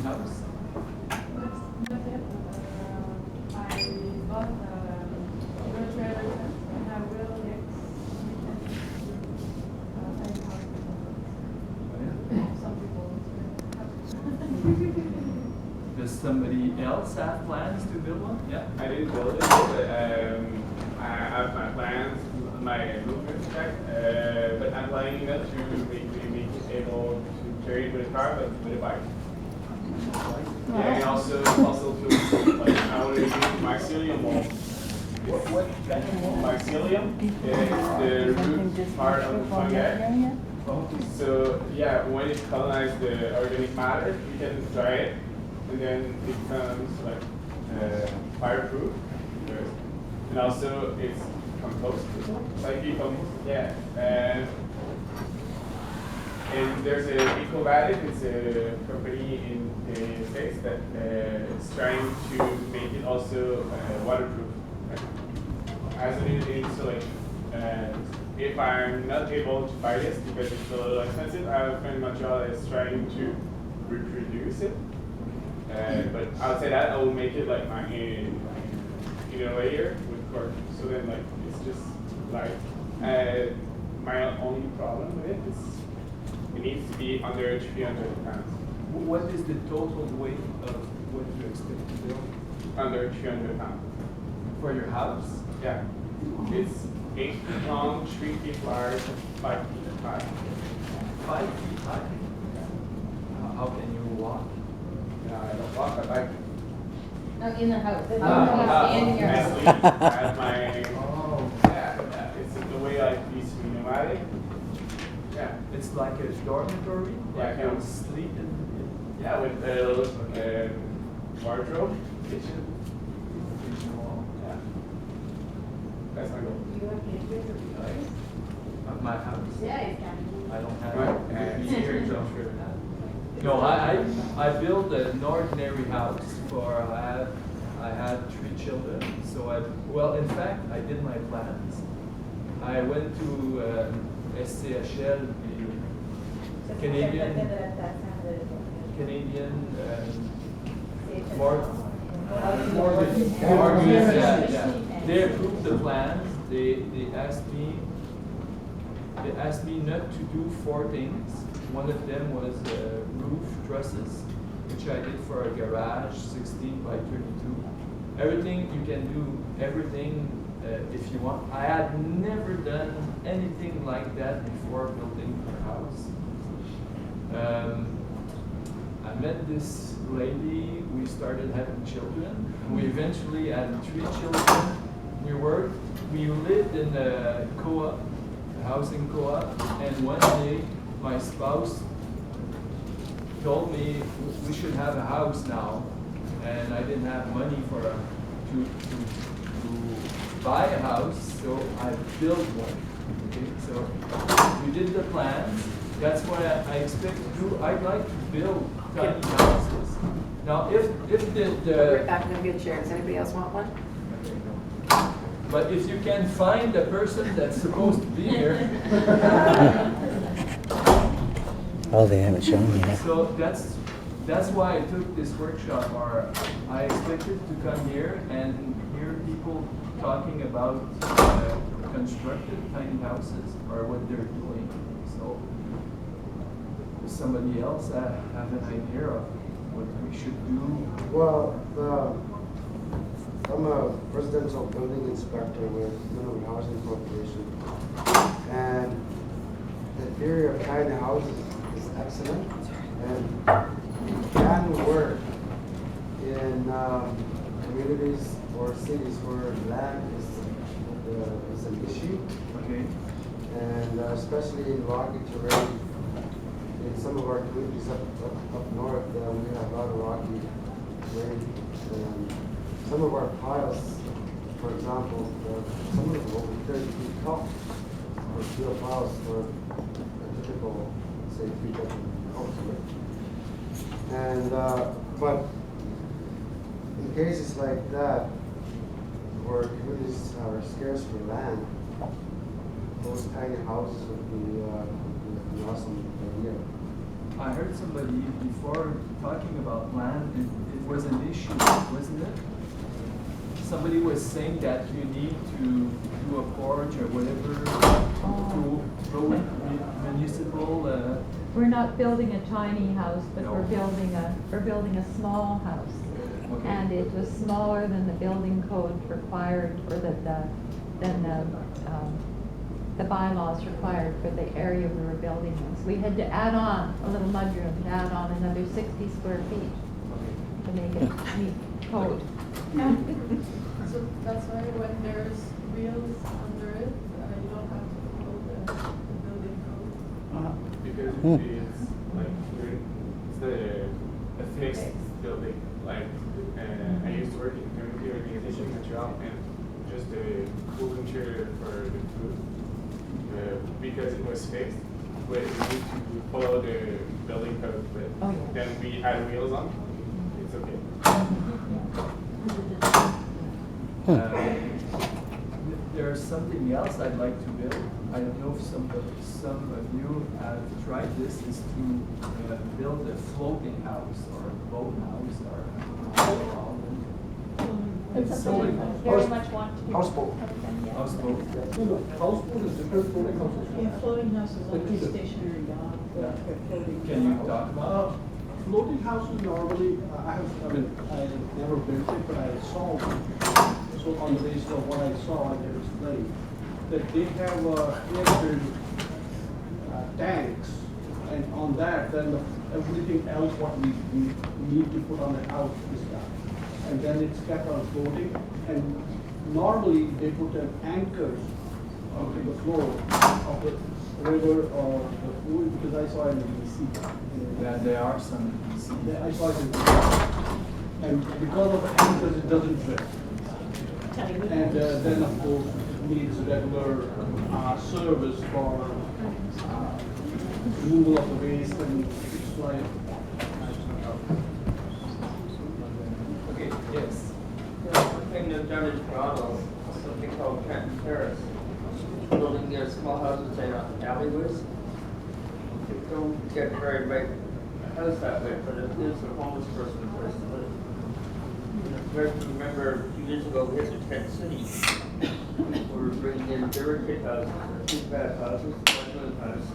house? Not yet. I bought a trailer and I will next tiny house. Some people have. Does somebody else have plans to build one? Yeah. I didn't build it, but I have my plans, my movement check, but I'm planning not to make it able to carry it with a car, but with a bike. Yeah, and also to like I want to use mycelium mold. What kind of mold? Mycelium is the root part of the fungi. Okay. So yeah, when it colonizes the organic matter, you can dry it, and then it becomes like fireproof. And also it's compostable, like decompost. Yeah. And there's a EcoVadis, it's a company in the States that is trying to make it also waterproof. As an installation. If I'm not able to buy this because it's a little expensive, a friend of mine is trying to reproduce it. But outside that, I will make it like my in a layer with cork. So then like it's just like my only problem with it is it needs to be under 300 pounds. What is the total weight of what you expect to build? Under 300 pounds. For your house? Yeah. It's 8 feet long, 3 feet large, 5 feet high. 5 feet high? How can you walk? No, I don't walk, I bike. No, in the house. In your house. at my, Oh. yeah, it's the way I used to be nomadic. Yeah. It's like a dormitory? Yeah, Like yeah. you sleep in? Yeah, with a little wardrobe, kitchen. Yeah. That's my goal. You have pictures of yours? Of my house? Yeah, it's kind of. I don't have Right. it. And Maybe here, years I'm of- sure. No, I built an ordinary house for I had 3 children. So well, in fact, I did my plans. I went to SCHL, the Canadian mortgage. Yeah. They approved the plans. They asked me not to do 4 things. One of them was roof trusses, which I did for a garage, 16 by 32. Everything you can do, everything if you want. I had never done anything like that before building a house. I met this lady, we started having children. We eventually had 3 children. We lived in a co-op, a housing co-op, and one day my spouse told me we should have a house now, and I didn't have money to buy a house, so I built one. Okay, so we did the plans. That's what I expect to do. I'd like to build tiny houses. Now, if I'm gonna get a chair. Does anybody else want one? but if you can find a person that's supposed to be here. Oh, they haven't shown me yet. So that's why I took this workshop, or I expected to come here and hear people talking about constructed tiny houses or what they're doing. So does somebody else have an idea of what we should do? Well, I'm a residential building inspector with Minimum Housing Corporation, and the theory of tiny houses is excellent, and it can work in communities or cities where land is an issue, Okay. and especially in rocky terrain. In some of our communities up north, we have a lot of rocky terrain. Some of our piles, for example, some of them are over 30 feet tall, or steel piles for a typical, say, 3-bedroom house. And but in cases like that, where communities are scarce for land, those tiny houses would be an awesome idea. I heard somebody before talking about land, it was an issue, wasn't it? Somebody was saying that you need to do a porch or whatever to road municipal. We're not building a tiny house, but No. we're building a small house. Okay. And it was smaller than the building code required, or than the bylaws required for the area we were building in. So we had to add on a little mudroom, to add on another 60 square feet to make it meet code. So that's why when there's wheels under it, you don't have to follow the building code. Because it's like it's a fixed building. Like I used to work in community organization in Montreal, and just the cooling chair for the food because it was fixed. But we need to follow the building code. But Oh, yeah. then we had wheels on. It's okay. There's something else I'd like to build. I don't know if some of you have tried this, is to build a floating house or a boat house or It's It's something so- I very much want to do. Houseboat. houseboat. Houseboat is different, floating house is Yeah, floating houses They're are two different. stationary yacht, Yeah. they're floating. Can you talk about? Floating houses normally, I never built it, but I saw one. So on the basis of what I saw, I can explain that they have air-filled tanks, and on that, then everything else what we need to put on the house is done. And then it's kept on floating, and normally they put an anchors onto the floor of the river or the pool, because I saw it in the sea. Yeah, there are some. I saw it in the and because of the anchors, it doesn't drift. And then, of course, it needs regular service for removal of the waste and it's like. Okay, yes. There's one thing they've done in Toronto, something called Canton Terrace. Building their small houses in alleyways. They don't get very big house that way, but it gives a homeless person a place to live. I remember a few years ago, we had the tent city. We were bringing in barricade houses, two bad houses, one room house.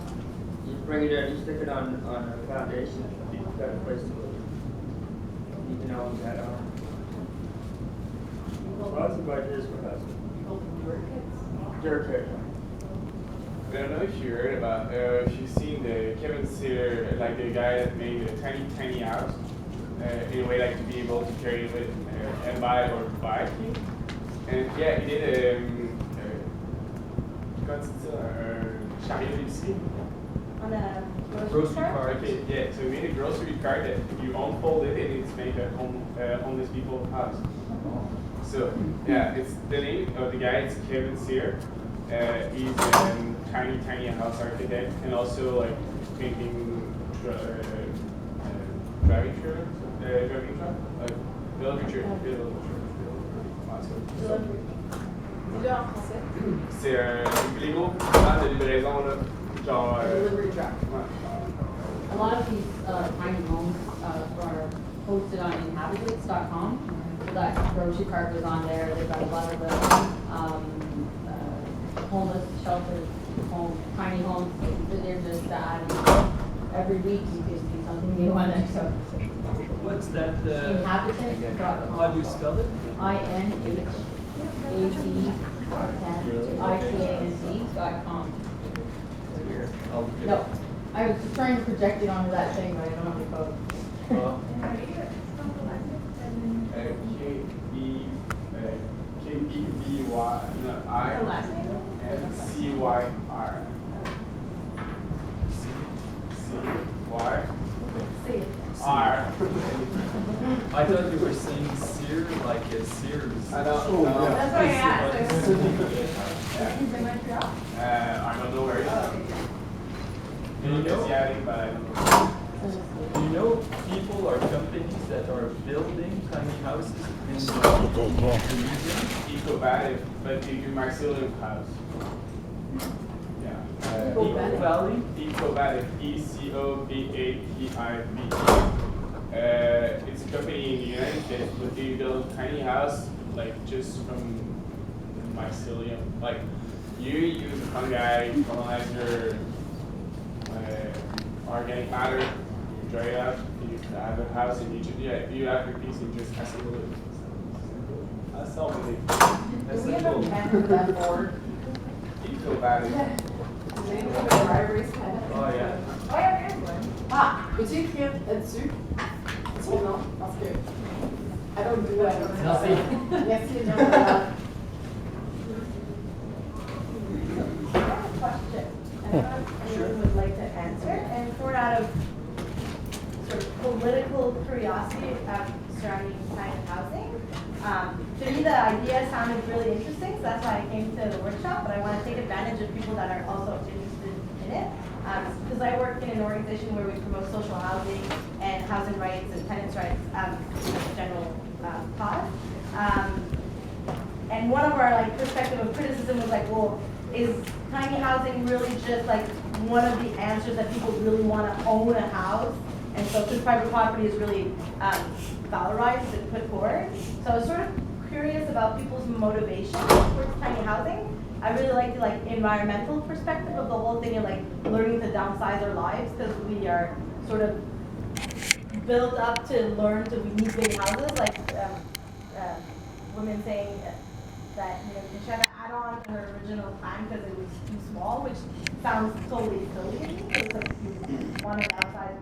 You bring it in, you stick it on a foundation, you've got a place to live. You can own that on. Lots of ideas for houses. Dirt pits. I don't know if you heard about, if you've seen the Kevin Sear, like the guy that made a tiny house, in a way like to be able to carry it with and buy or bike. And yeah, he did chariot ici. On a Grocery cart. Okay, yeah, so we made a grocery cart that you unfold it and it's made a homeless people house. So yeah, it's the name of the guy is Kevin Sear. He's a tiny house architect and also like painting driving truck, like delivery truck. Dis-le en français. C'est les gros plans de livraison là, genre. Delivery truck. Ouais. A lot of these tiny homes are posted on inhabitants.com. So that grocery cart was on there. They've got a lot of the homeless shelters, tiny homes. They're just adding every week. You can see something new on it. So What's that? inhabitants.com. How do you spell it? INHABITANC.com. I'll get No, I was just trying to project it onto that thing, but I don't have the code. K-E-B-Y, no, Her last name? I-N-C-Y-R. C-Y-R. See it. I thought you were saying Sear, like a Sears. I don't So, know. yeah. That's why I asked. Yeah. He's in Montreal? I don't know where it is. Do you know? Asiatic, but I don't know. Do you know people or companies that are building tiny houses in Good day, the region? Eco-bad, but you do mycelium house. Yeah. Eco Valley? Eco Valley, ECOVATIV. It's a company in the United States, but they build tiny house like just from mycelium. Like you use fungi, colonizer, organic matter, you dry it out, you have a house and you have your piece and just assemble it. Assemble it. Do we have a pen for that board? Eco Valley. Does anyone have a dry erase pen? Oh, yeah. Oh, yeah, here's one. Ah, peux-tu écrire là-dessus? Oh non, parce que I don't do that. Merci. Merci, non, I have a question. I don't know if anyone would like to answer, and sort out of sort of political curiosity surrounding tiny housing. To me, the idea sounded really interesting, so that's why I came to the workshop, but I want to take advantage of people that are also interested in it. Because I work in an organization where we promote social housing and housing rights and tenants' rights as a general cause. And one of our perspective of criticism was well, is tiny housing really just one of the answers that people really want to own a house? And so since private property is really valorized and put forward. So I was sort of curious about people's motivation towards tiny housing. I really like the environmental perspective of the whole thing and learning to downsize our lives, because we are sort of built up to learn to we need big houses, women saying that she had to add on to her original plan because it was too small, which sounds totally silly. It's you want to downsize